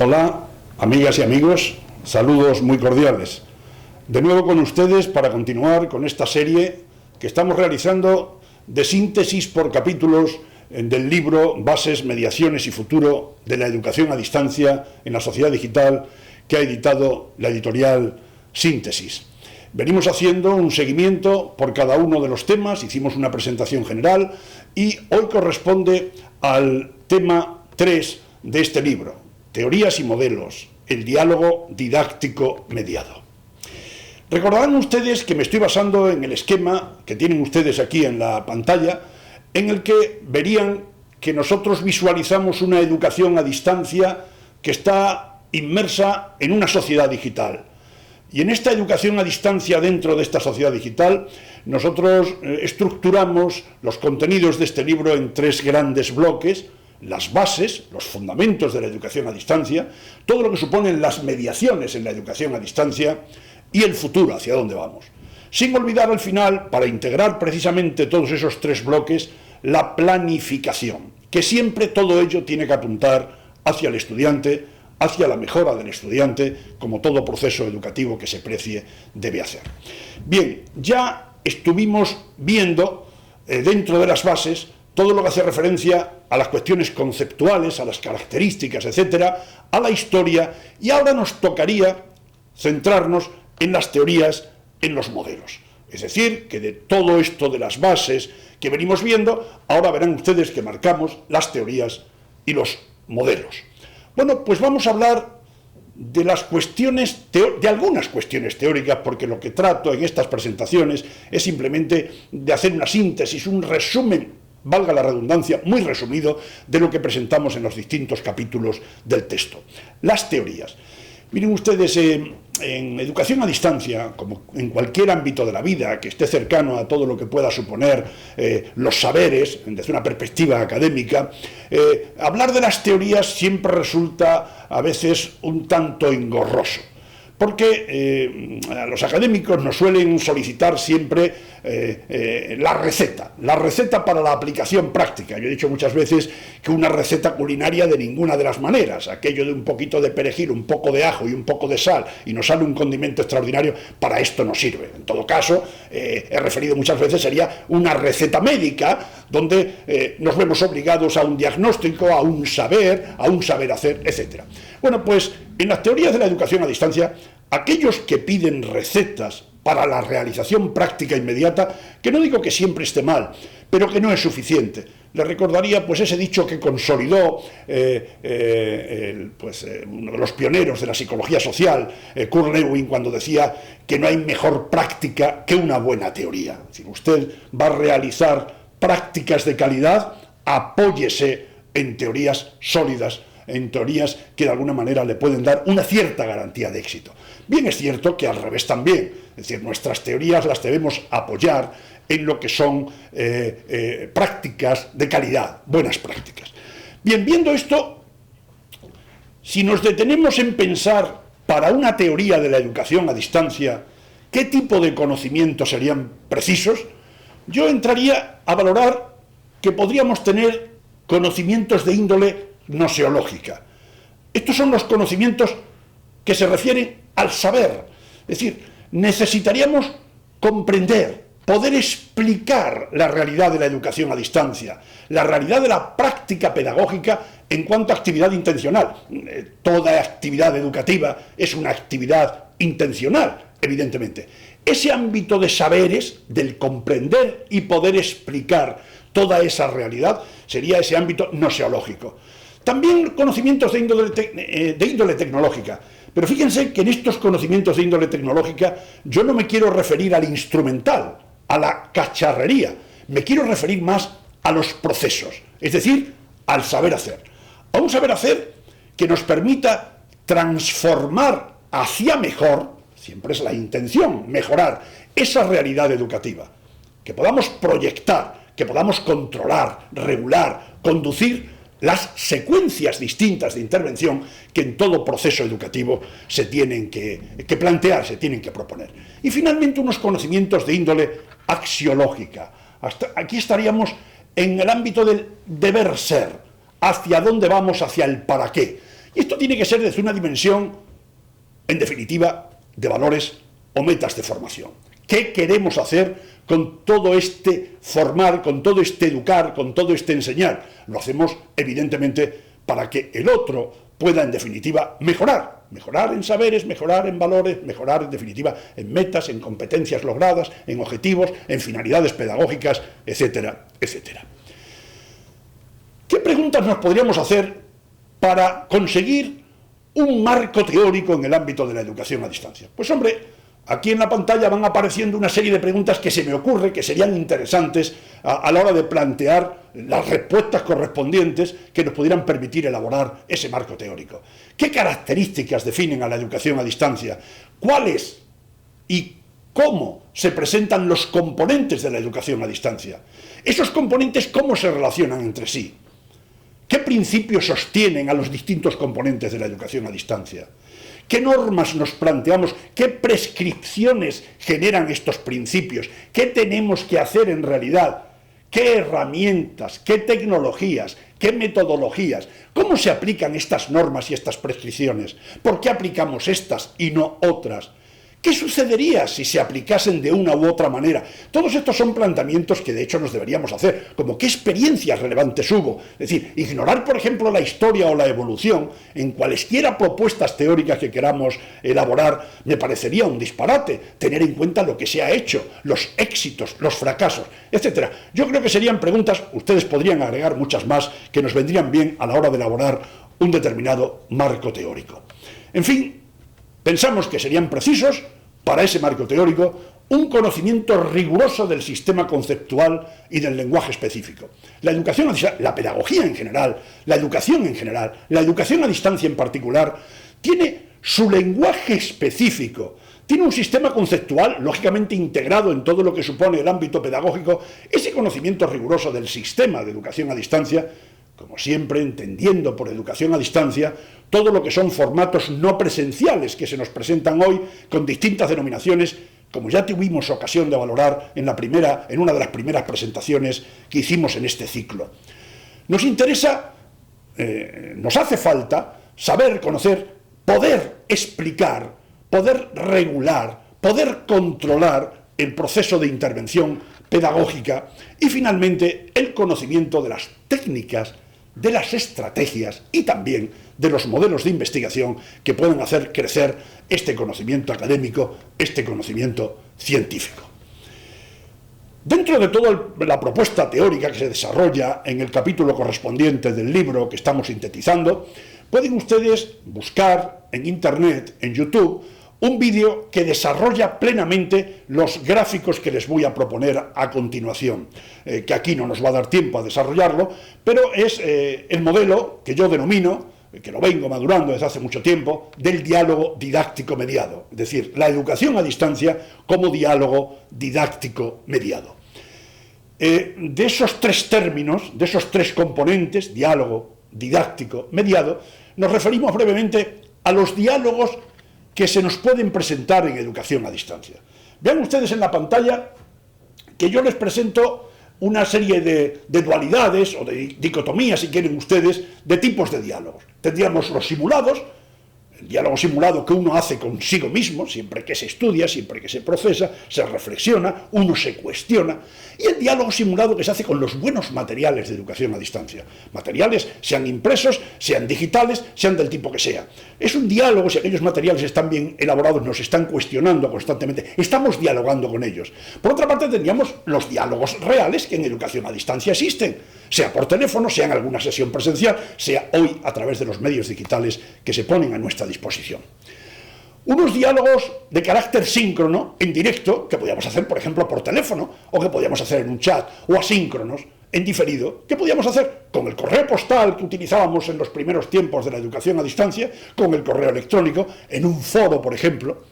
Hola, amigas y amigos, saludos muy cordiales. De nuevo con ustedes para continuar con esta serie que estamos realizando de síntesis por capítulos del libro Bases, Mediaciones y Futuro de la Educación a Distancia en la Sociedad Digital, que ha editado la editorial Síntesis. Venimos haciendo un seguimiento por cada uno de los temas, hicimos una presentación general y hoy corresponde al tema 3 de este libro, Teorías y Modelos, el diálogo didáctico mediado. Recordarán ustedes que me estoy basando en el esquema que tienen ustedes aquí en la pantalla, en el que verían que nosotros visualizamos una educación a distancia que está inmersa en una sociedad digital. Y en esta educación a distancia dentro de esta sociedad digital, nosotros estructuramos los contenidos de este libro en 3 grandes bloques: las bases, los fundamentos de la educación a distancia, todo lo que suponen las mediaciones en la educación a distancia y el futuro, hacia dónde vamos. Sin olvidar al final, para integrar precisamente todos esos 3 bloques, la planificación, que siempre todo ello tiene que apuntar hacia el estudiante, hacia la mejora del estudiante, como todo proceso educativo que se precie debe hacer. Bien, ya estuvimos viendo dentro de las bases todo lo que hace referencia a las cuestiones conceptuales, a las características, etcétera, a la historia, y ahora nos tocaría centrarnos en las teorías, en los modelos. Es decir, que de todo esto de las bases que venimos viendo, ahora verán ustedes que marcamos las teorías y los modelos. Bueno, pues vamos a hablar de las cuestiones, de algunas cuestiones teóricas, porque lo que trato en estas presentaciones es simplemente de hacer una síntesis, un resumen, valga la redundancia, muy resumido de lo que presentamos en los distintos capítulos del texto. Las teorías. Miren ustedes, en educación a distancia, como en cualquier ámbito de la vida que esté cercano a todo lo que pueda suponer los saberes, desde una perspectiva académica, hablar de las teorías siempre resulta a veces un tanto engorroso, porque los académicos nos suelen solicitar siempre la receta para la aplicación práctica. Yo he dicho muchas veces que una receta culinaria de ninguna de las maneras, aquello de un poquito de perejil, un poco de ajo y un poco de sal y nos sale un condimento extraordinario, para esto no sirve. En todo caso, he referido muchas veces, sería una receta médica donde nos vemos obligados a un diagnóstico, a un saber hacer, etc. Bueno, pues en las teorías de la educación a distancia, aquellos que piden recetas para la realización práctica inmediata, que no digo que siempre esté mal, pero que no es suficiente. Les recordaría pues ese dicho que consolidó uno de los pioneros de la psicología social, Kurt Lewin, cuando decía que no hay mejor práctica que una buena teoría. Si usted va a realizar prácticas de calidad, apóyese en teorías sólidas, en teorías que de alguna manera le pueden dar una cierta garantía de éxito. Bien es cierto que al revés también, es decir, nuestras teorías las debemos apoyar en lo que son prácticas de calidad, buenas prácticas. Bien, viendo esto, si nos detenemos en pensar para una teoría de la educación a distancia, ¿qué tipo de conocimientos serían precisos? Yo entraría a valorar que podríamos tener conocimientos de índole gnoseológica. Estos son los conocimientos que se refieren al saber. Es decir, necesitaríamos comprender, poder explicar la realidad de la educación a distancia, la realidad de la práctica pedagógica en cuanto a actividad intencional. Toda actividad educativa es una actividad intencional, evidentemente. Ese ámbito de saberes, del comprender y poder explicar toda esa realidad, sería ese ámbito gnoseológico. También conocimientos de índole tecnológica. Pero fíjense que en estos conocimientos de índole tecnológica yo no me quiero referir al instrumental, a la cacharrería. Me quiero referir más a los procesos, es decir, al saber hacer. A un saber hacer que nos permita transformar hacia mejor, siempre es la intención, mejorar esa realidad educativa. Que podamos proyectar, que podamos controlar, regular, conducir las secuencias distintas de intervención que en todo proceso educativo se tienen que plantear, se tienen que proponer. Y finalmente unos conocimientos de índole axiológica. Aquí estaríamos en el ámbito del deber ser, hacia dónde vamos, hacia el para qué. Y esto tiene que ser desde una dimensión, en definitiva, de valores o metas de formación. ¿Qué queremos hacer con todo este formar, con todo este educar, con todo este enseñar? Lo hacemos, evidentemente, para que el otro pueda, en definitiva, mejorar. Mejorar en saberes, mejorar en valores, mejorar, en definitiva, en metas, en competencias logradas, en objetivos, en finalidades pedagógicas, etcétera, etcétera. ¿Qué preguntas nos podríamos hacer para conseguir un marco teórico en el ámbito de la educación a distancia? Pues hombre, aquí en la pantalla van apareciendo una serie de preguntas que se me ocurre que serían interesantes a la hora de plantear las respuestas correspondientes que nos pudieran permitir elaborar ese marco teórico. ¿Qué características definen a la educación a distancia? ¿Cuáles y cómo se presentan los componentes de la educación a distancia? ¿Esos componentes cómo se relacionan entre sí? ¿Qué principios sostienen a los distintos componentes de la educación a distancia? ¿Qué normas nos planteamos? ¿Qué prescripciones generan estos principios? ¿Qué tenemos que hacer en realidad? ¿Qué herramientas? ¿Qué tecnologías? ¿Qué metodologías? ¿Cómo se aplican estas normas y estas prescripciones? ¿Por qué aplicamos estas y no otras? ¿Qué sucedería si se aplicasen de una u otra manera? Todos estos son planteamientos que de hecho nos deberíamos hacer, como qué experiencias relevantes hubo. Es decir, ignorar, por ejemplo, la historia o la evolución en cualesquiera propuestas teóricas que queramos elaborar me parecería un disparate. Tener en cuenta lo que se ha hecho, los éxitos, los fracasos, etc. Yo creo que serían preguntas, ustedes podrían agregar muchas más, que nos vendrían bien a la hora de elaborar un determinado marco teórico. En fin, pensamos que serían precisos, para ese marco teórico, un conocimiento riguroso del sistema conceptual y del lenguaje específico. La educación, la pedagogía en general, la educación en general, la educación a distancia en particular, tiene su lenguaje específico, tiene un sistema conceptual lógicamente integrado en todo lo que supone el ámbito pedagógico. Ese conocimiento riguroso del sistema de educación a distancia, como siempre, entendiendo por educación a distancia todo lo que son formatos no presenciales que se nos presentan hoy con distintas denominaciones, como ya tuvimos ocasión de valorar en una de las primeras presentaciones que hicimos en este ciclo. Nos interesa, nos hace falta saber, conocer, poder explicar, poder regular, poder controlar el proceso de intervención pedagógica y finalmente el conocimiento de las técnicas, de las estrategias y también de los modelos de investigación que pueden hacer crecer este conocimiento académico, este conocimiento científico. Dentro de toda la propuesta teórica que se desarrolla en el capítulo correspondiente del libro que estamos sintetizando, pueden ustedes buscar en Internet, en YouTube, un vídeo que desarrolla plenamente los gráficos que les voy a proponer a continuación, que aquí no nos va a dar tiempo a desarrollarlo, pero es el modelo que yo denomino, que lo vengo madurando desde hace mucho tiempo, del diálogo didáctico mediado, es decir, la educación a distancia como diálogo didáctico mediado. De esos tres términos, de esos tres componentes, diálogo, didáctico, mediado, nos referimos brevemente a los diálogos que se nos pueden presentar en educación a distancia. Vean ustedes en la pantalla que yo les presento una serie de dualidades o de dicotomías, si quieren ustedes, de tipos de diálogos. Tendríamos los simulados, el diálogo simulado que uno hace consigo mismo, siempre que se estudia, siempre que se procesa, se reflexiona, uno se cuestiona, y el diálogo simulado que se hace con los buenos materiales de educación a distancia. Materiales, sean impresos, sean digitales, sean del tipo que sea. Es un diálogo, si aquellos materiales están bien elaborados, nos están cuestionando constantemente, estamos dialogando con ellos. Por otra parte, tendríamos los diálogos reales que en educación a distancia existen, sea por teléfono, sea en alguna sesión presencial, sea hoy a través de los medios digitales que se ponen a nuestra disposición. Unos diálogos de carácter síncrono, en directo, que podíamos hacer, por ejemplo, por teléfono, o que podíamos hacer en un chat, o asíncronos, en diferido, que podíamos hacer con el correo postal que utilizábamos en los primeros tiempos de la educación a distancia, con el correo electrónico, en un foro, por ejemplo.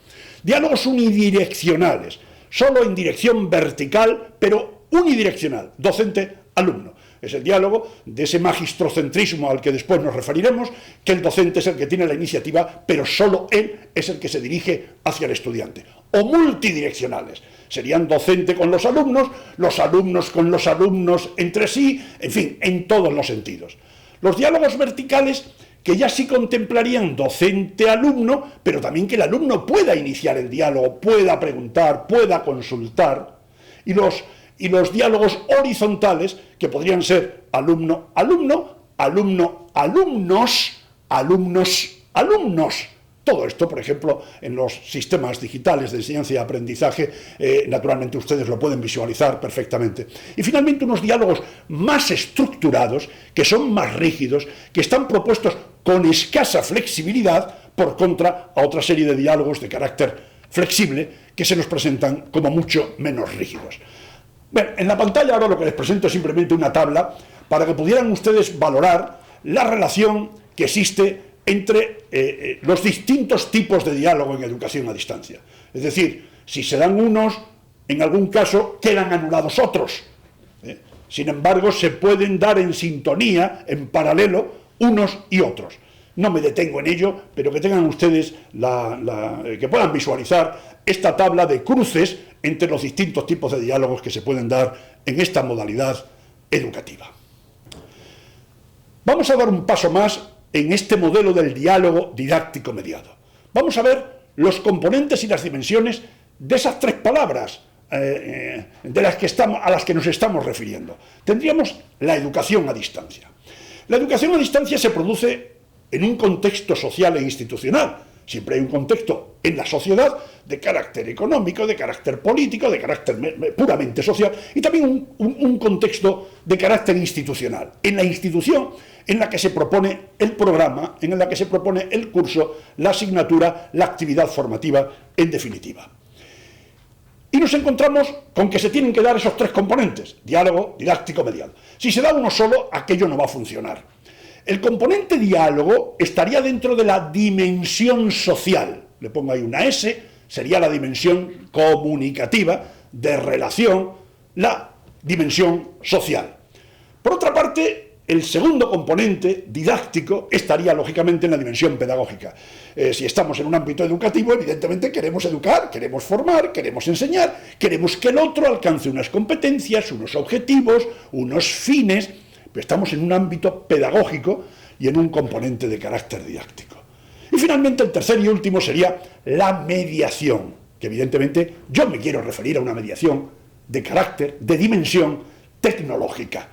Diálogos unidireccionales, solo en dirección vertical, pero unidireccional, docente-alumno. Es el diálogo de ese magistrocentrismo al que después nos referiremos, que el docente es el que tiene la iniciativa, pero solo él es el que se dirige hacia el estudiante. O multidireccionales, serían docente con los alumnos con los alumnos entre sí, en fin, en todos los sentidos. Los diálogos verticales, que ya sí contemplarían docente-alumno, pero también que el alumno pueda iniciar el diálogo, pueda preguntar, pueda consultar, y los diálogos horizontales, que podrían ser alumno-alumno, alumno-alumnos, alumnos-alumnos. Todo esto, por ejemplo, en los sistemas digitales de enseñanza y aprendizaje, naturalmente ustedes lo pueden visualizar perfectamente. Y finalmente unos diálogos más estructurados, que son más rígidos, que están propuestos con escasa flexibilidad, por contra a otra serie de diálogos de carácter flexible, que se nos presentan como mucho menos rígidos. Bueno, en la pantalla ahora lo que les presento es simplemente una tabla para que pudieran ustedes valorar la relación que existe entre los distintos tipos de diálogo en educación a distancia. Es decir, si se dan unos, en algún caso quedan anulados otros. Sin embargo, se pueden dar en sintonía, en paralelo, unos y otros. No me detengo en ello, pero que tengan ustedes que puedan visualizar esta tabla de cruces entre los distintos tipos de diálogos que se pueden dar en esta modalidad educativa. Vamos a dar un paso más en este modelo del diálogo didáctico mediado. Vamos a ver los componentes y las dimensiones de esas tres palabras a las que nos estamos refiriendo. Tendríamos la educación a distancia. La educación a distancia se produce en un contexto social e institucional. Siempre hay un contexto en la sociedad de carácter económico, de carácter político, de carácter puramente social, y también un contexto de carácter institucional. En la institución en la que se propone el programa, en la que se propone el curso, la asignatura, la actividad formativa, en definitiva. Y nos encontramos con que se tienen que dar esos tres componentes: diálogo, didáctico, mediado. Si se da uno solo, aquello no va a funcionar. El componente diálogo estaría dentro de la dimensión social. Le pongo ahí una S, sería la dimensión comunicativa, de relación, la dimensión social. Por otra parte, el segundo componente, didáctico, estaría lógicamente en la dimensión pedagógica. Si estamos en un ámbito educativo, evidentemente queremos educar, queremos formar, queremos enseñar, queremos que el otro alcance unas competencias, unos objetivos, unos fines. Pero estamos en un ámbito pedagógico y en un componente de carácter didáctico. Y finalmente el tercer y último sería la mediación, que evidentemente yo me quiero referir a una mediación de carácter, de dimensión tecnológica.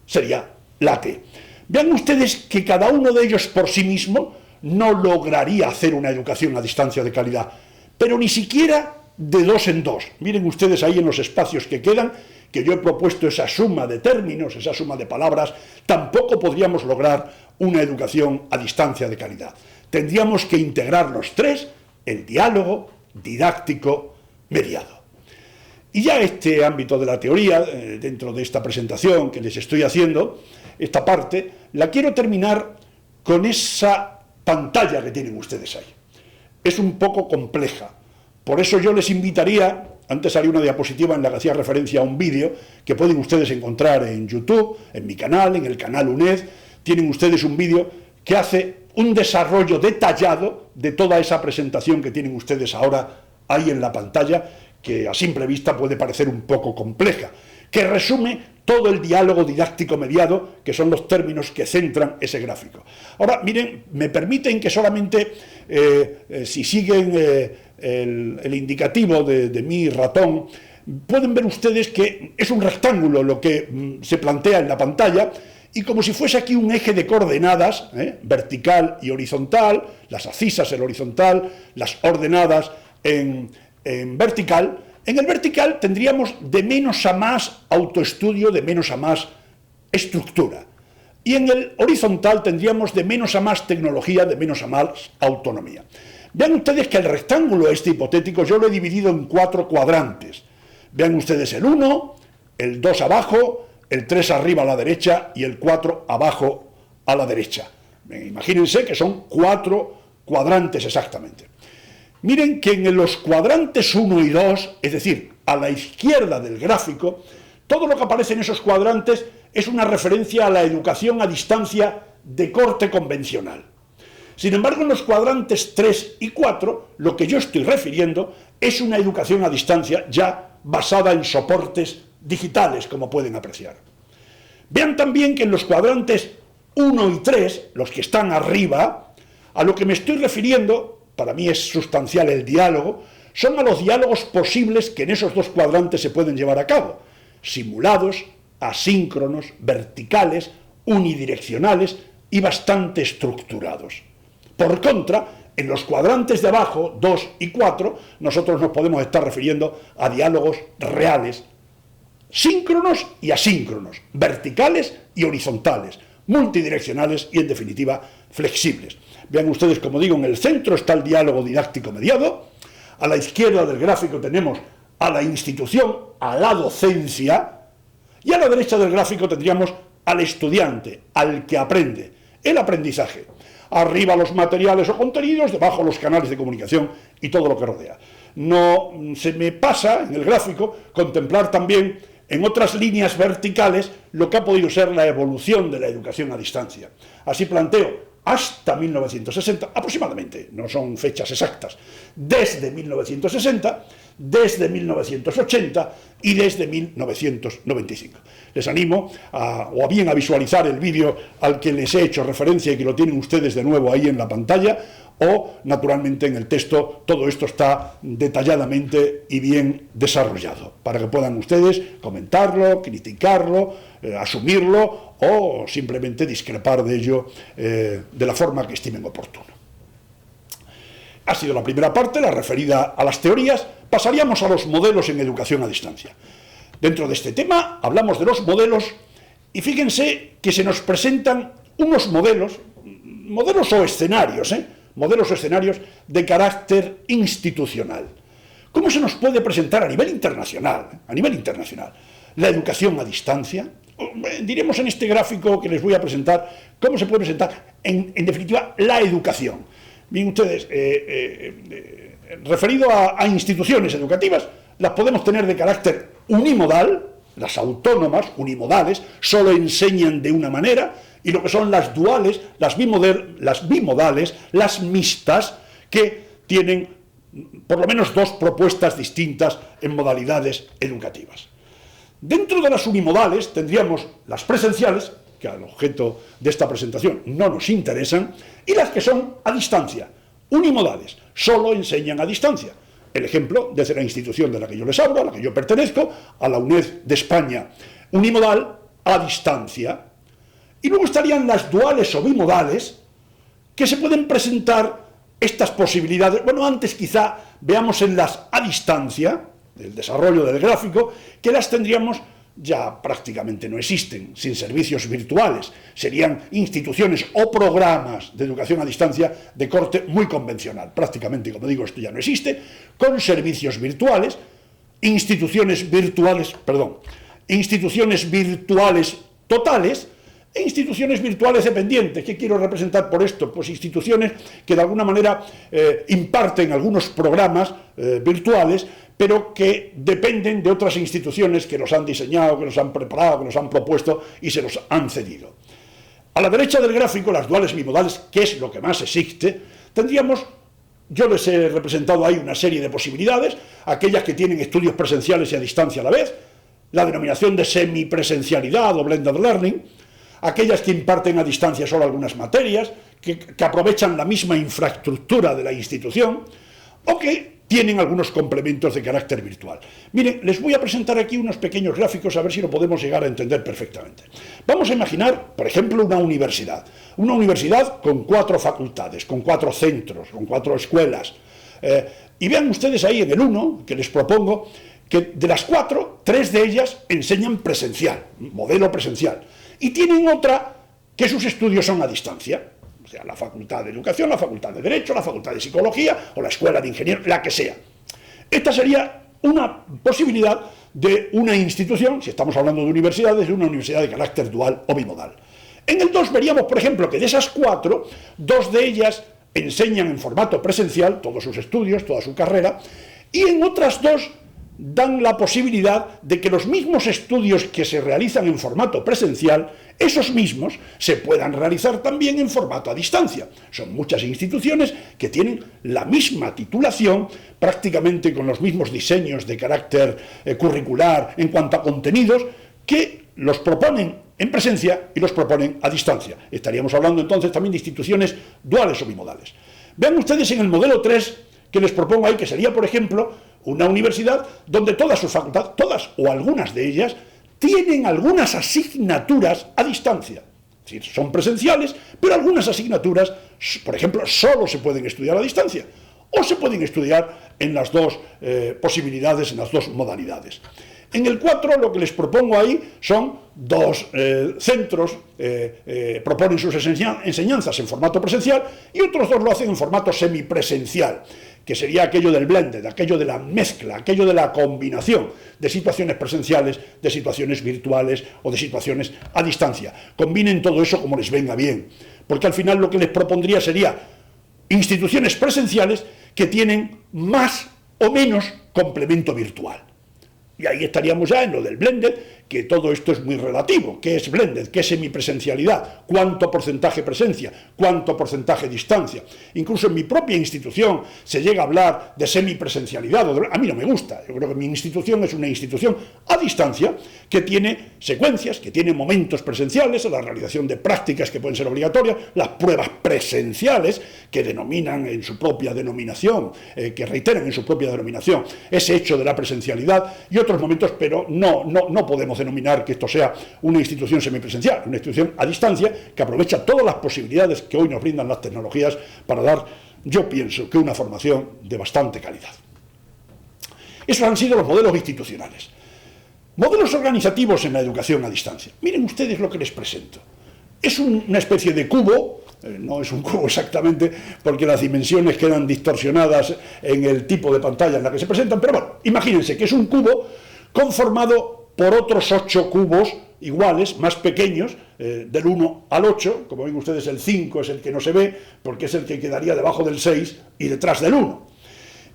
Sería la T. Vean ustedes que cada uno de ellos por sí mismo no lograría hacer una educación a distancia de calidad, pero ni siquiera de dos en dos. Miren ustedes ahí en los espacios que quedan, que yo he propuesto esa suma de términos, esa suma de palabras. Tampoco podríamos lograr una educación a distancia de calidad. Tendríamos que integrar los tres: el diálogo, didáctico, mediado. Y ya este ámbito de la teoría, dentro de esta presentación que les estoy haciendo, esta parte, la quiero terminar con esa pantalla que tienen ustedes ahí. Es un poco compleja. Por eso yo les invitaría, antes haría una diapositiva en la que hacía referencia a un vídeo que pueden ustedes encontrar en YouTube, en mi canal, en el canal UNED. Tienen ustedes un vídeo que hace un desarrollo detallado de toda esa presentación que tienen ustedes ahora ahí en la pantalla, que a simple vista puede parecer un poco compleja, que resume todo el diálogo didáctico mediado, que son los términos que centran ese gráfico. Ahora, miren, me permiten que solamente, si siguen el indicativo de mi ratón, pueden ver ustedes que es un rectángulo lo que se plantea en la pantalla, y como si fuese aquí un eje de coordenadas, vertical y horizontal, las abscisas en horizontal, las ordenadas en vertical. En el vertical tendríamos de menos a más autoestudio, de menos a más estructura. Y en el horizontal tendríamos de menos a más tecnología, de menos a más autonomía. Vean ustedes que el rectángulo este hipotético yo lo he dividido en 4 cuadrantes. Vean ustedes el 1, el 2 abajo, el 3 arriba a la derecha y el 4 abajo a la derecha. Imagínense que son 4 cuadrantes exactamente. Miren que en los cuadrantes 1 y 2, es decir, a la izquierda del gráfico, todo lo que aparece en esos cuadrantes es una referencia a la educación a distancia de corte convencional. Sin embargo, en los cuadrantes 3 y 4, lo que yo estoy refiriendo es una educación a distancia ya basada en soportes digitales, como pueden apreciar. Vean también que en los cuadrantes 1 y 3, los que están arriba, a lo que me estoy refiriendo, para mí es sustancial el diálogo, son a los diálogos posibles que en esos dos cuadrantes se pueden llevar a cabo, simulados, asíncronos, verticales, unidireccionales y bastante estructurados. Por contra, en los cuadrantes de abajo, 2 y 4, nosotros nos podemos estar refiriendo a diálogos reales, síncronos y asíncronos, verticales y horizontales, multidireccionales y, en definitiva, flexibles. Vean ustedes, como digo, en el centro está el diálogo didáctico mediado, a la izquierda del gráfico tenemos a la institución, a la docencia, y a la derecha del gráfico tendríamos al estudiante, al que aprende, el aprendizaje. Arriba los materiales o contenidos, debajo los canales de comunicación y todo lo que rodea. No se me pasa en el gráfico contemplar también en otras líneas verticales lo que ha podido ser la evolución de la educación a distancia. Así planteo hasta 1960, aproximadamente, no son fechas exactas, desde 1960, desde 1980 y desde 1995. Les animo a visualizar el vídeo al que les he hecho referencia y que lo tienen ustedes de nuevo ahí en la pantalla, o naturalmente en el texto todo esto está detalladamente y bien desarrollado, para que puedan ustedes comentarlo, criticarlo, asumirlo o simplemente discrepar de ello de la forma que estimen oportuno. Ha sido la primera parte, la referida a las teorías. Pasaríamos a los modelos en educación a distancia. Dentro de este tema hablamos de los modelos y fíjense que se nos presentan unos modelos o escenarios, modelos o escenarios de carácter institucional. ¿Cómo se nos puede presentar a nivel internacional? La educación a distancia. Diremos en este gráfico que les voy a presentar cómo se puede presentar, en definitiva, la educación. Bien, ustedes, referido a instituciones educativas, las podemos tener de carácter unimodal, las autónomas, unimodales, solo enseñan de una manera, y lo que son las duales, las bimodales, las mixtas, que tienen por lo menos dos propuestas distintas en modalidades educativas. Dentro de las unimodales tendríamos las presenciales, que al objeto de esta presentación no nos interesan, y las que son a distancia, unimodales, solo enseñan a distancia. El ejemplo, desde la institución de la que yo les hablo, a la que yo pertenezco, a la UNED de España, unimodal, a distancia. Y luego estarían las duales o bimodales, que se pueden presentar estas posibilidades. Bueno, antes quizá veamos en las a distancia, del desarrollo del gráfico, que las tendríamos ya prácticamente no existen, sin servicios virtuales. Serían instituciones o programas de educación a distancia de corte muy convencional. Prácticamente, como digo, esto ya no existe, con servicios virtuales, instituciones virtuales totales e instituciones virtuales dependientes. ¿Qué quiero representar por esto? Pues instituciones que de alguna manera imparten algunos programas virtuales, pero que dependen de otras instituciones que los han diseñado, que los han preparado, que los han propuesto y se los han cedido. A la derecha del gráfico, las duales bimodales, que es lo que más existe, tendríamos, yo les he representado ahí una serie de posibilidades, aquellas que tienen estudios presenciales y a distancia a la vez, la denominación de semipresencialidad o blended learning, aquellas que imparten a distancia solo algunas materias, que aprovechan la misma infraestructura de la institución, o que tienen algunos complementos de carácter virtual. Miren, les voy a presentar aquí unos pequeños gráficos a ver si lo podemos llegar a entender perfectamente. Vamos a imaginar, por ejemplo, una universidad con 4 facultades, con 4 centros, con 4 escuelas. Y vean ustedes ahí en el 1, que les propongo, que de las 4, 3 de ellas enseñan presencial, modelo presencial, y tienen otra que sus estudios son a distancia. O sea, la Facultad de Educación, la Facultad de Derecho, la Facultad de Psicología o la Escuela de Ingenieros, la que sea. Esta sería una posibilidad de una institución, si estamos hablando de universidades, de una universidad de carácter dual o bimodal. En el 2 veríamos, por ejemplo, que de esas 4, 2 de ellas enseñan en formato presencial todos sus estudios, toda su carrera, y en otras 2 dan la posibilidad de que los mismos estudios que se realizan en formato presencial, esos mismos se puedan realizar también en formato a distancia. Son muchas instituciones que tienen la misma titulación, prácticamente con los mismos diseños de carácter curricular en cuanto a contenidos, que los proponen en presencia y los proponen a distancia. Estaríamos hablando entonces también de instituciones duales o bimodales. Vean ustedes en el modelo 3 que les propongo ahí, que sería, por ejemplo, una universidad donde todas sus facultades, todas o algunas de ellas, tienen algunas asignaturas a distancia. Es decir, son presenciales, pero algunas asignaturas, por ejemplo, solo se pueden estudiar a distancia o se pueden estudiar en las dos posibilidades, en las dos modalidades. En el 4 lo que les propongo ahí son dos centros, proponen sus enseñanzas en formato presencial y otros dos lo hacen en formato semipresencial, que sería aquello del blended, aquello de la mezcla, aquello de la combinación de situaciones presenciales, de situaciones virtuales o de situaciones a distancia. Combinen todo eso como les venga bien, porque al final lo que les propondría sería instituciones presenciales que tienen más o menos complemento virtual. Y ahí estaríamos ya en lo del blended, que todo esto es muy relativo. ¿Qué es blended? ¿Qué es semipresencialidad? ¿Cuánto porcentaje presencia? ¿Cuánto porcentaje distancia? Incluso en mi propia institución se llega a hablar de semipresencialidad. A mí no me gusta. Yo creo que mi institución es una institución a distancia que tiene secuencias, que tiene momentos presenciales, la realización de prácticas que pueden ser obligatorias, las pruebas presenciales que denominan en su propia denominación, que reiteran en su propia denominación ese hecho de la presencialidad y otros momentos, pero no podemos denominar que esto sea una institución semipresencial, una institución a distancia que aprovecha todas las posibilidades que hoy nos brindan las tecnologías para dar, yo pienso, que una formación de bastante calidad. Esos han sido los modelos institucionales. Modelos organizativos en la educación a distancia. Miren ustedes lo que les presento. Es una especie de cubo, no es un cubo exactamente, porque las dimensiones quedan distorsionadas en el tipo de pantalla en la que se presentan, pero bueno, imagínense que es un cubo conformado por otros 8 cubos iguales, más pequeños, del 1 al 8, como ven ustedes el 5 es el que no se ve, porque es el que quedaría debajo del 6 y detrás del 1.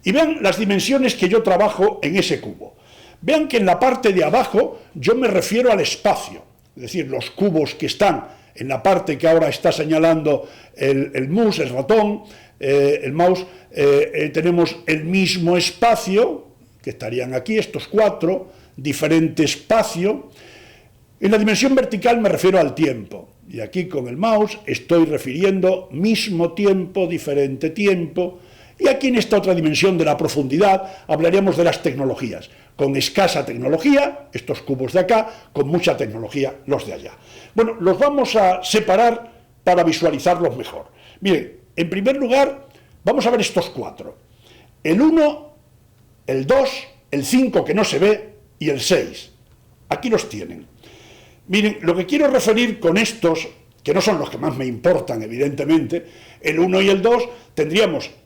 Y vean las dimensiones que yo trabajo en ese cubo. Vean que en la parte de abajo yo me refiero al espacio, es decir, los cubos que están en la parte que ahora está señalando el mus, el ratón, el mouse, tenemos el mismo espacio, que estarían aquí, estos 4, diferente espacio. En la dimensión vertical me refiero al tiempo, y aquí con el mouse estoy refiriendo mismo tiempo, diferente tiempo, y aquí en esta otra dimensión de la profundidad hablaríamos de las tecnologías, con escasa tecnología, estos cubos de acá, con mucha tecnología, los de allá. Bueno, los vamos a separar para visualizarlos mejor. Miren, en primer lugar, vamos a ver estos 4. El 1, el 2, el 5 que no se ve y el 6. Aquí los tienen. Miren, lo que quiero referir con estos, que no son los que más me importan, evidentemente, el 1 y el 2,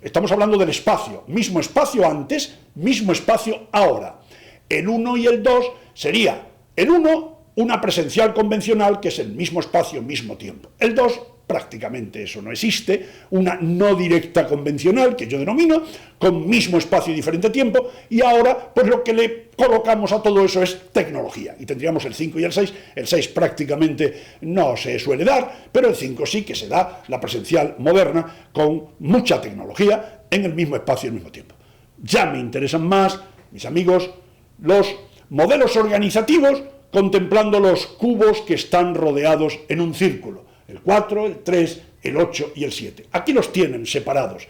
estamos hablando del espacio, mismo espacio antes, mismo espacio ahora. El 1 y el 2 sería, el 1, una presencial convencional, que es el mismo espacio, mismo tiempo. El 2, prácticamente eso no existe, una no directa convencional, que yo denomino, con mismo espacio y diferente tiempo, y ahora, pues lo que le colocamos a todo eso es tecnología, y tendríamos el 5 y el 6 prácticamente no se suele dar, pero el 5 sí que se da, la presencial moderna, con mucha tecnología, en el mismo espacio y al mismo tiempo. Ya me interesan más, mis amigos, los modelos organizativos, contemplando los cubos que están rodeados en un círculo. El 4, el 3, el 8 y el 7. Aquí los tienen separados.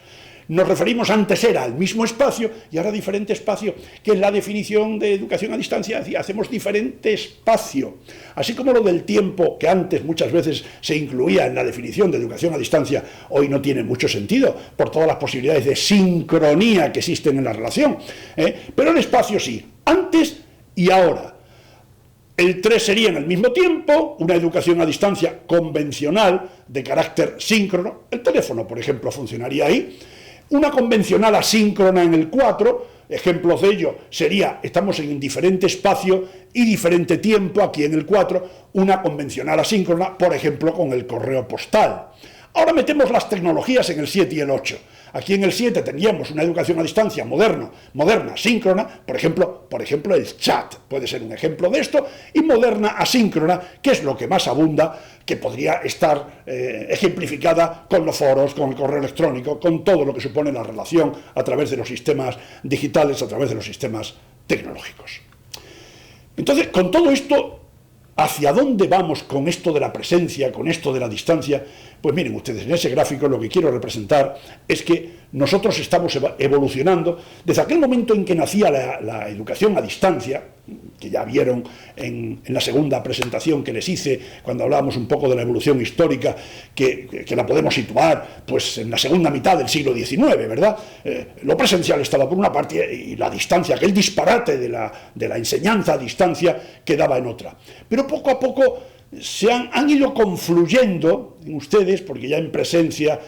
Nos referimos, antes era al mismo espacio y ahora diferente espacio, que es la definición de educación a distancia. Hacemos diferente espacio. Así como lo del tiempo, que antes muchas veces se incluía en la definición de educación a distancia, hoy no tiene mucho sentido, por todas las posibilidades de sincronía que existen en la relación. Pero el espacio sí, antes y ahora. El 3 sería en el mismo tiempo, una educación a distancia convencional de carácter síncrono. El teléfono, por ejemplo, funcionaría ahí. Una convencional asíncrona en el 4, ejemplos de ello sería, estamos en diferente espacio y diferente tiempo, aquí en el 4, una convencional asíncrona, por ejemplo, con el correo postal. Ahora metemos las tecnologías en el 7 y el 8. Aquí en el 7 tendríamos una educación a distancia moderna, síncrona, por ejemplo el chat puede ser un ejemplo de esto, y moderna asíncrona, que es lo que más abunda, que podría estar ejemplificada con los foros, con el correo electrónico, con todo lo que supone la relación a través de los sistemas digitales, a través de los sistemas tecnológicos. Entonces, con todo esto, ¿Hacia dónde vamos con esto de la presencia, con esto de la distancia? Pues miren ustedes, en ese gráfico lo que quiero representar es que nosotros estamos evolucionando desde aquel momento en que nacía la educación a distancia, que ya vieron en la segunda presentación que les hice, cuando hablábamos un poco de la evolución histórica, que la podemos situar pues en la segunda mitad del siglo XIX, ¿verdad? Lo presencial estaba por una parte y la distancia, aquel disparate de la enseñanza a distancia quedaba en otra. Pero poco a poco han ido confluyendo en ustedes, porque ya en presencia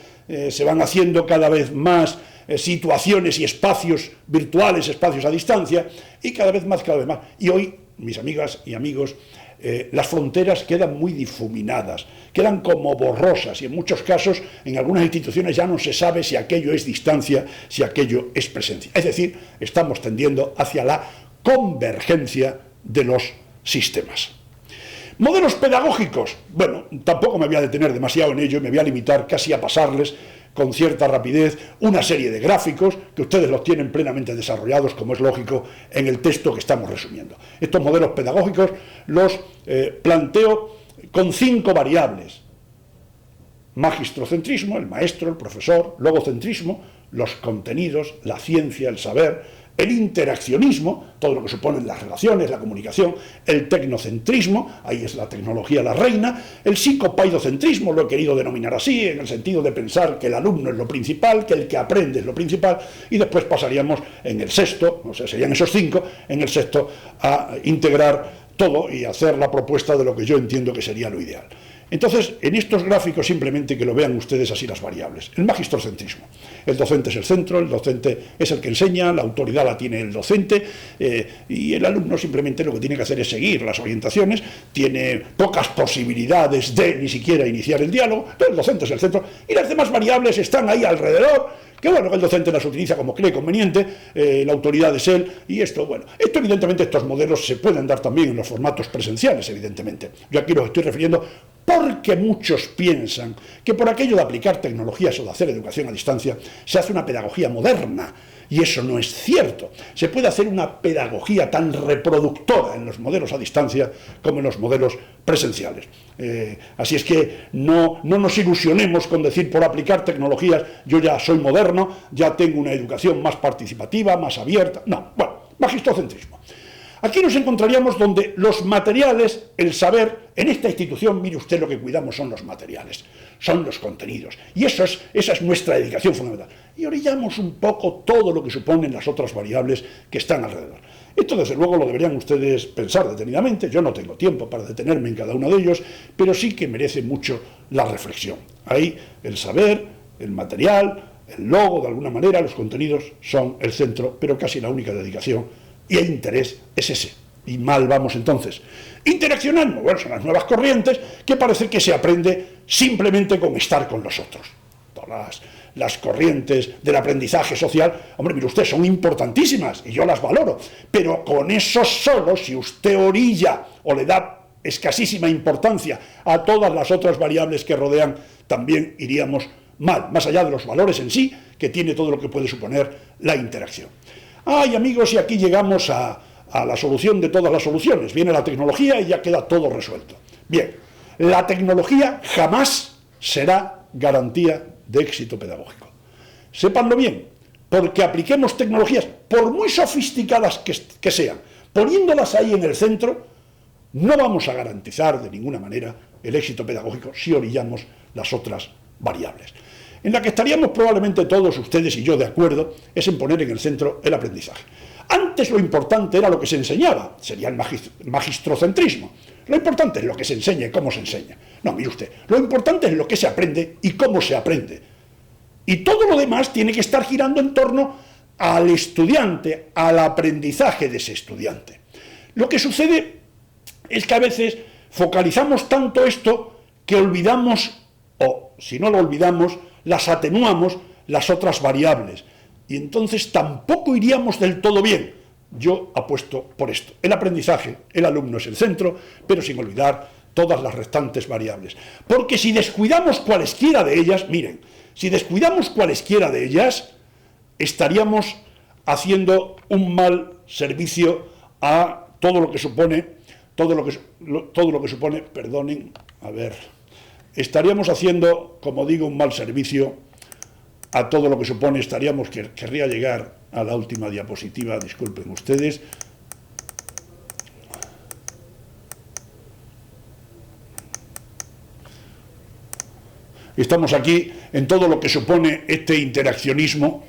se van haciendo cada vez más situaciones y espacios virtuales, espacios a distancia, y cada vez más. Y hoy, mis amigas y amigos, las fronteras quedan muy difuminadas, quedan como borrosas, y en muchos casos, en algunas instituciones ya no se sabe si aquello es distancia, si aquello es presencia. Es decir, estamos tendiendo hacia la convergencia de los sistemas. Modelos pedagógicos. Bueno, tampoco me voy a detener demasiado en ello, me voy a limitar casi a pasarles con cierta rapidez una serie de gráficos que ustedes los tienen plenamente desarrollados, como es lógico, en el texto que estamos resumiendo. Estos modelos pedagógicos los planteo con 5 variables. Magistrocentrismo, el maestro, el profesor; logocentrismo, los contenidos, la ciencia, el saber; el interaccionismo, todo lo que suponen las relaciones, la comunicación; el tecnocentrismo, ahí es la tecnología la reina; el psicopaidocentrismo, lo he querido denominar así, en el sentido de pensar que el alumno es lo principal, que el que aprende es lo principal, y después pasaríamos en el sexto, o sea, serían esos 5, en el sexto a integrar todo y hacer la propuesta de lo que yo entiendo que sería lo ideal. Entonces, en estos gráficos simplemente que lo vean ustedes así las variables. El magistrocentrismo. El docente es el centro, el docente es el que enseña, la autoridad la tiene el docente, y el alumno simplemente lo que tiene que hacer es seguir las orientaciones, tiene pocas posibilidades de ni siquiera iniciar el diálogo, pero el docente es el centro, y las demás variables están ahí alrededor, que bueno, que el docente las utiliza como cree conveniente, la autoridad es él, y esto, bueno, evidentemente estos modelos se pueden dar también en los formatos presenciales, evidentemente. Yo aquí los estoy refiriendo porque muchos piensan que por aquello de aplicar tecnologías o de hacer educación a distancia se hace una pedagogía moderna, y eso no es cierto. Se puede hacer una pedagogía tan reproductora en los modelos a distancia como en los modelos presenciales. Así es que no nos ilusionemos con decir por aplicar tecnologías yo ya soy moderno, ya tengo una educación más participativa, más abierta. No, bueno, magistrocentrismo. Aquí nos encontraríamos donde los materiales, el saber, en esta institución, mire usted, lo que cuidamos son los materiales, son los contenidos, y esa es nuestra dedicación fundamental. Y orillamos un poco todo lo que suponen las otras variables que están alrededor. Esto, desde luego, lo deberían ustedes pensar detenidamente. Yo no tengo tiempo para detenerme en cada uno de ellos, pero sí que merece mucho la reflexión. Ahí el saber, el material, el logo, de alguna manera, los contenidos son el centro, pero casi la única dedicación y el interés es ese. Y mal vamos entonces. Interaccionando, bueno, son las nuevas corrientes que parece que se aprende simplemente con estar con los otros. Todas las corrientes del aprendizaje social, hombre, mire usted, son importantísimas y yo las valoro, pero con eso solo, si usted orilla o le da escasísima importancia a todas las otras variables que rodean, también iríamos mal, más allá de los valores en sí, que tiene todo lo que puede suponer la interacción. Ay, amigos, y aquí llegamos a la solución de todas las soluciones. Viene la tecnología y ya queda todo resuelto. Bien, la tecnología jamás será garantía de éxito pedagógico. Sépanlo bien, porque apliquemos tecnologías, por muy sofisticadas que sean, poniéndolas ahí en el centro, no vamos a garantizar de ninguna manera el éxito pedagógico si orillamos las otras variables. En la que estaríamos probablemente todos ustedes y yo de acuerdo es en poner en el centro el aprendizaje. Antes lo importante era lo que se enseñaba, sería el magistrocentrismo. Lo importante es lo que se enseña y cómo se enseña. No, mire usted, lo importante es lo que se aprende y cómo se aprende. Y todo lo demás tiene que estar girando en torno al estudiante, al aprendizaje de ese estudiante. Lo que sucede es que a veces focalizamos tanto esto que olvidamos, o si no lo olvidamos, las atenuamos las otras variables. Y entonces tampoco iríamos del todo bien. Yo apuesto por esto. El aprendizaje, el alumno es el centro, pero sin olvidar todas las restantes variables. Porque si descuidamos cualesquiera de ellas, miren, si descuidamos cualesquiera de ellas, estaríamos haciendo un mal servicio a todo lo que supone todo lo que supone, perdonen, a ver, estaríamos haciendo, como digo, un mal servicio a todo lo que supone, querría llegar a la última diapositiva, disculpen ustedes. Estamos aquí en todo lo que supone este interaccionismo,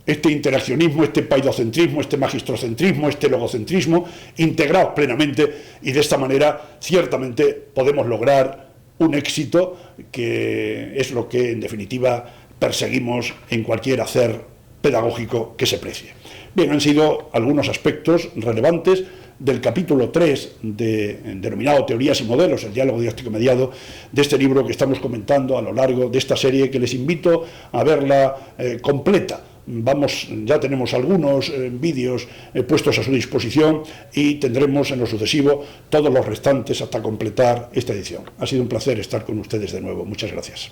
este paidocentrismo, este magistrocentrismo, este logocentrismo, integrados plenamente, y de esta manera ciertamente podemos lograr un éxito que es lo que en definitiva perseguimos en cualquier hacer pedagógico que se precie. Bien, han sido algunos aspectos relevantes del capítulo 3 denominado Teorías y Modelos, el diálogo didáctico mediado, de este libro que estamos comentando a lo largo de esta serie, que les invito a verla completa. Ya tenemos algunos vídeos puestos a su disposición y tendremos en lo sucesivo todos los restantes hasta completar esta edición. Ha sido un placer estar con ustedes de nuevo. Muchas gracias.